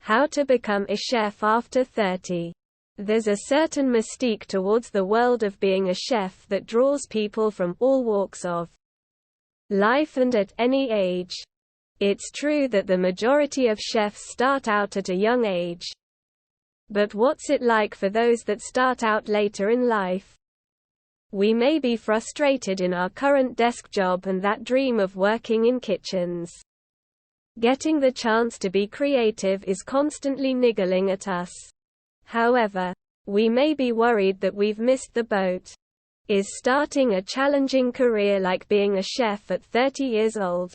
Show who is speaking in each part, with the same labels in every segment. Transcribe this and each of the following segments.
Speaker 1: How to become a chef after 30. There's a certain mystique towards the world of being a chef that draws people from all walks of life and at any age. It's true that the majority of chefs start out at a young age. But what's it like for those that start out later in life? We may be frustrated in our current desk job and that dream of working in kitchens. Getting the chance to be creative is constantly niggling at us. However, we may be worried that we've missed the boat. Is starting a challenging career like being a chef at 30 years old?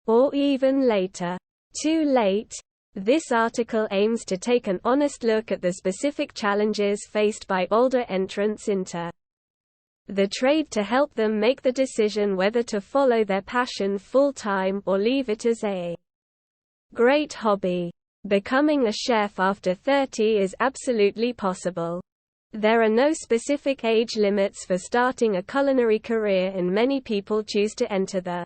Speaker 1: Or even later? Too late? This article aims to take an honest look at the specific challenges faced by older entrants into the trade to help them make the decision whether to follow their passion full-time or leave it as a great hobby. Becoming a chef after 30 is absolutely possible. There are no specific age limits for starting a culinary career, and many people choose to enter the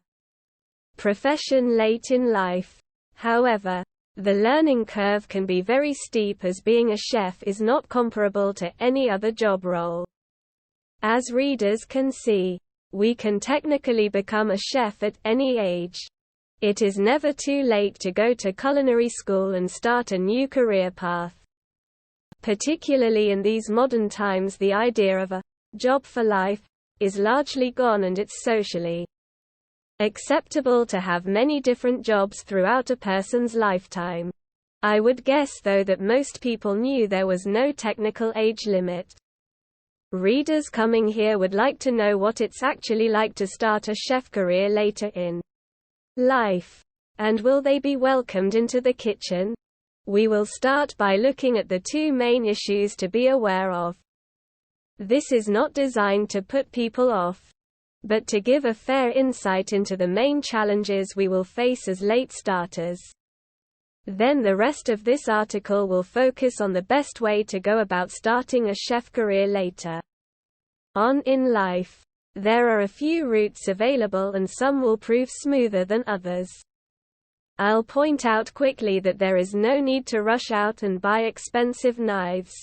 Speaker 1: profession late in life. However, the learning curve can be very steep, as being a chef is not comparable to any other job role. As readers can see, we can technically become a chef at any age. It is never too late to go to culinary school and start a new career path. Particularly in these modern times, the idea of a job for life is largely gone, and it's socially acceptable to have many different jobs throughout a person's lifetime. I would guess, though, that most people knew there was no technical age limit. Readers coming here would like to know what it's actually like to start a chef career later in life. And will they be welcomed into the kitchen? We will start by looking at the two main issues to be aware of. This is not designed to put people off, but to give a fair insight into the main challenges we will face as late starters. Then the rest of this article will focus on the best way to go about starting a chef career later on in life. There are a few routes available, and some will prove smoother than others. I'll point out quickly that there is no need to rush out and buy expensive knives.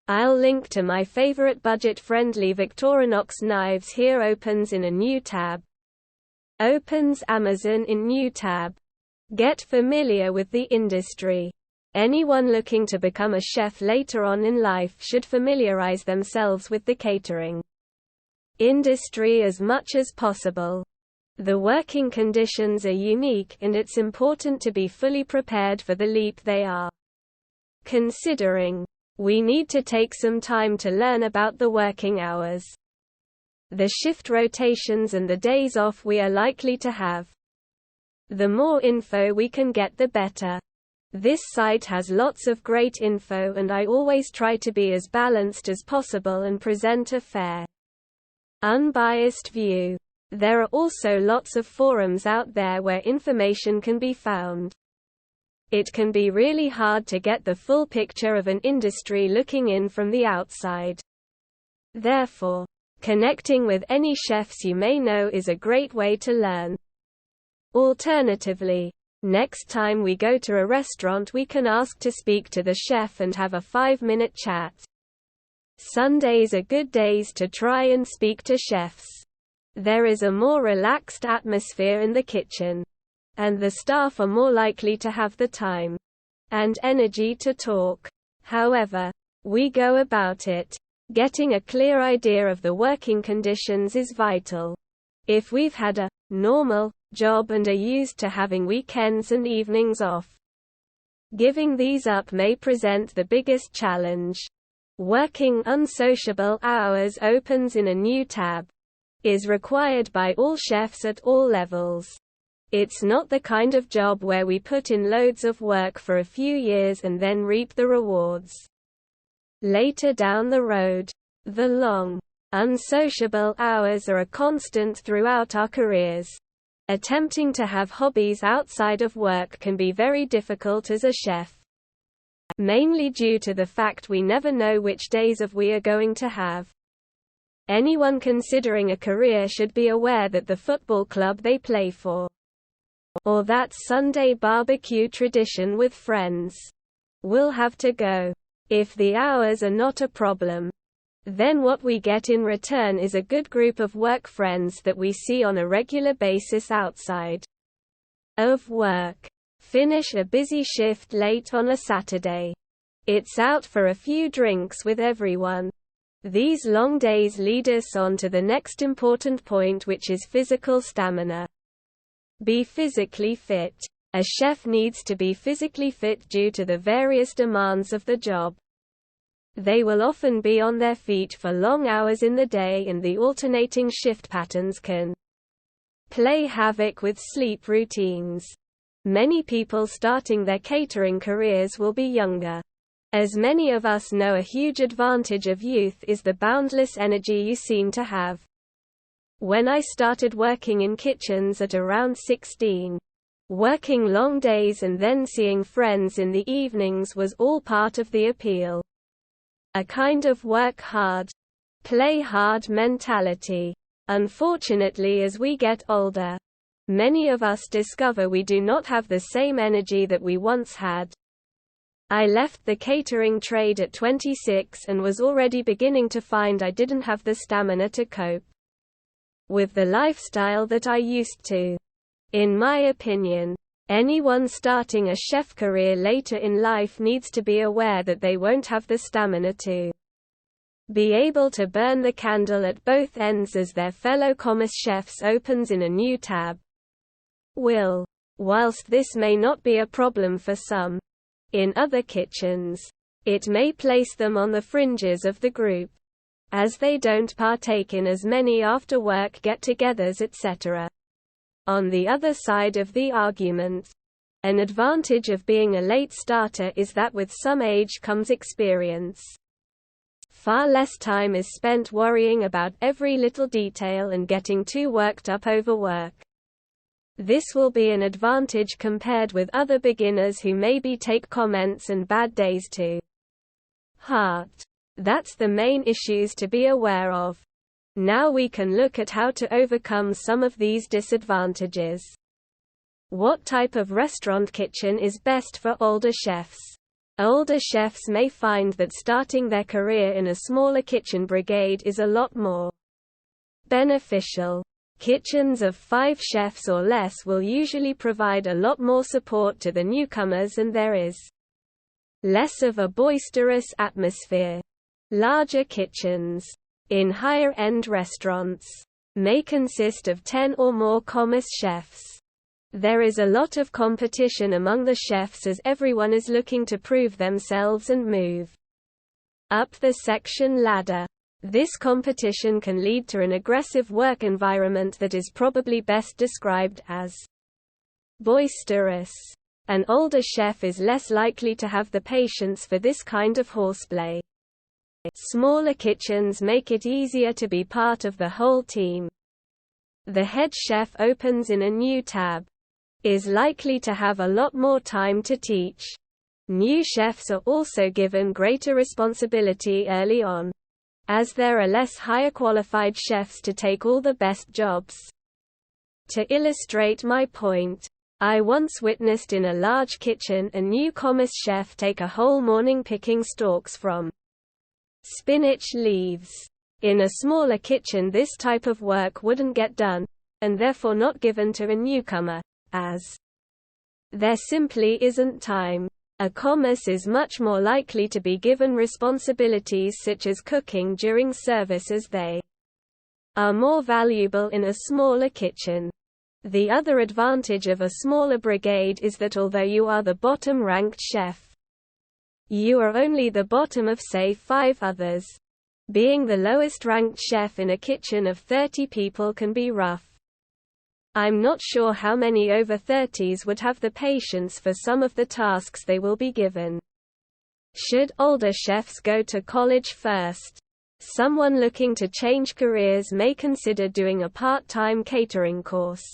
Speaker 1: I'll link to my favorite budget-friendly Victorinox knives here. Opens in a new tab. Opens Amazon in new tab. Get familiar with the industry. Anyone looking to become a chef later on in life should familiarize themselves with the catering industry as much as possible. The working conditions are unique, and it's important to be fully prepared for the leap they are considering. We need to take some time to learn about the working hours, the shift rotations, and the days off we are likely to have. The more info we can get, the better. This site has lots of great info, and I always try to be as balanced as possible and present a fair, unbiased view. There are also lots of forums out there where information can be found. It can be really hard to get the full picture of an industry looking in from the outside. Therefore, connecting with any chefs you may know is a great way to learn. Alternatively, next time we go to a restaurant, we can ask to speak to the chef and have a 5-minute chat. Sundays are good days to try and speak to chefs. There is a more relaxed atmosphere in the kitchen, and the staff are more likely to have the time and energy to talk. However we go about it, getting a clear idea of the working conditions is vital. If we've had a normal job and are used to having weekends and evenings off, giving these up may present the biggest challenge. Working unsociable hours opens in a new tab. Is required by all chefs at all levels. It's not the kind of job where we put in loads of work for a few years and then reap the rewards later down the road. The long, unsociable hours are a constant throughout our careers. Attempting to have hobbies outside of work can be very difficult as a chef, mainly due to the fact we never know which days off we are going to have. Anyone considering a career should be aware that the football club they play for or that Sunday barbecue tradition with friends. We'll have to go. If the hours are not a problem, then what we get in return is a good group of work friends that we see on a regular basis outside of work. Finish a busy shift late on a Saturday. It's out for a few drinks with everyone. These long days lead us on to the next important point, which is physical stamina. Be physically fit. A chef needs to be physically fit due to the various demands of the job. They will often be on their feet for long hours in the day, and the alternating shift patterns can play havoc with sleep routines. Many people starting their catering careers will be younger. As many of us know, a huge advantage of youth is the boundless energy you seem to have. When I started working in kitchens at around 16, working long days and then seeing friends in the evenings was all part of the appeal. A kind of work hard, play hard mentality. Unfortunately, as we get older, many of us discover we do not have the same energy that we once had. I left the catering trade at 26 and was already beginning to find I didn't have the stamina to cope with the lifestyle that I used to. In my opinion, anyone starting a chef career later in life needs to be aware that they won't have the stamina to be able to burn the candle at both ends as their fellow commis chefs opens in a new tab. Whilst this may not be a problem for some, in other kitchens, it may place them on the fringes of the group, as they don't partake in as many after-work get-togethers, etc. On the other side of the argument, an advantage of being a late starter is that with some age comes experience. Far less time is spent worrying about every little detail and getting too worked up over work. This will be an advantage compared with other beginners who maybe take comments and bad days to heart. That's the main issues to be aware of. Now we can look at how to overcome some of these disadvantages. What type of restaurant kitchen is best for older chefs? Older chefs may find that starting their career in a smaller kitchen brigade is a lot more beneficial. Kitchens of 5 chefs or less will usually provide a lot more support to the newcomers, and there is less of a boisterous atmosphere. Larger kitchens, in higher-end restaurants, may consist of 10 or more commis chefs. There is a lot of competition among the chefs as everyone is looking to prove themselves and move up the section ladder. This competition can lead to an aggressive work environment that is probably best described as boisterous. An older chef is less likely to have the patience for this kind of horseplay. Smaller kitchens make it easier to be part of the whole team. The head chef opens in a new tab, is likely to have a lot more time to teach. New chefs are also given greater responsibility early on, as there are less higher qualified chefs to take all the best jobs. To illustrate my point, I once witnessed in a large kitchen a new commis chef take a whole morning picking stalks from spinach leaves. In a smaller kitchen, this type of work wouldn't get done, and therefore not given to a newcomer, as there simply isn't time. A commis is much more likely to be given responsibilities such as cooking during service, as they are more valuable in a smaller kitchen. The other advantage of a smaller brigade is that although you are the bottom-ranked chef, you are only the bottom of, say, 5 others. Being the lowest-ranked chef in a kitchen of 30 people can be rough. I'm not sure how many over 30s would have the patience for some of the tasks they will be given. Should older chefs go to college first? Someone looking to change careers may consider doing a part-time catering course.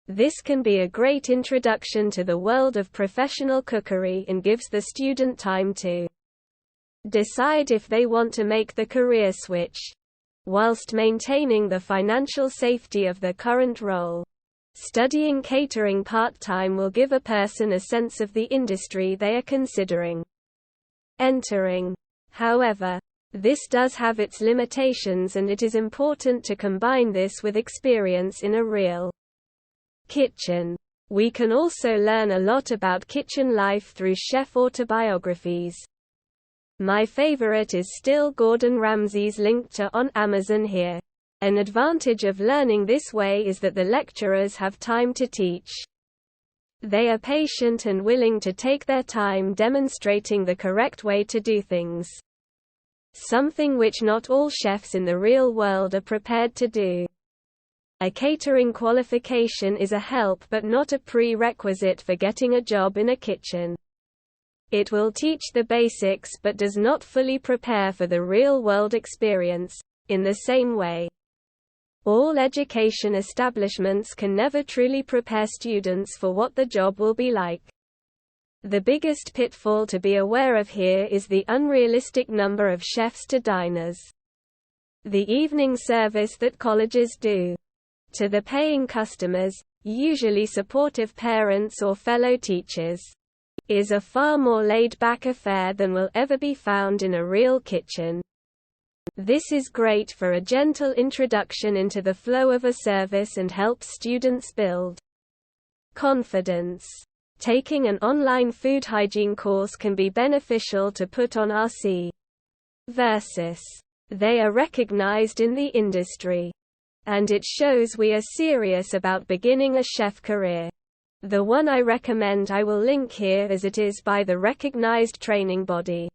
Speaker 1: This can be a great introduction to the world of professional cookery and gives the student time to decide if they want to make the career switch, whilst maintaining the financial safety of their current role. Studying catering part-time will give a person a sense of the industry they are considering entering. However, this does have its limitations, and it is important to combine this with experience in a real kitchen. We can also learn a lot about kitchen life through chef autobiographies. My favorite is still Gordon Ramsay's, linked to on Amazon here. An advantage of learning this way is that the lecturers have time to teach. They are patient and willing to take their time demonstrating the correct way to do things. Something which not all chefs in the real world are prepared to do. A catering qualification is a help but not a prerequisite for getting a job in a kitchen. It will teach the basics but does not fully prepare for the real-world experience. In the same way, all education establishments can never truly prepare students for what the job will be like. The biggest pitfall to be aware of here is the unrealistic number of chefs to diners. The evening service that colleges do to the paying customers, usually supportive parents or fellow teachers, is a far more laid-back affair than will ever be found in a real kitchen. This is great for a gentle introduction into the flow of a service and helps students build confidence. Taking an online food hygiene course can be beneficial to put on RC versus they are recognized in the industry, and it shows we are serious about beginning a chef career. The one I recommend I will link here, as it is by the recognized training body.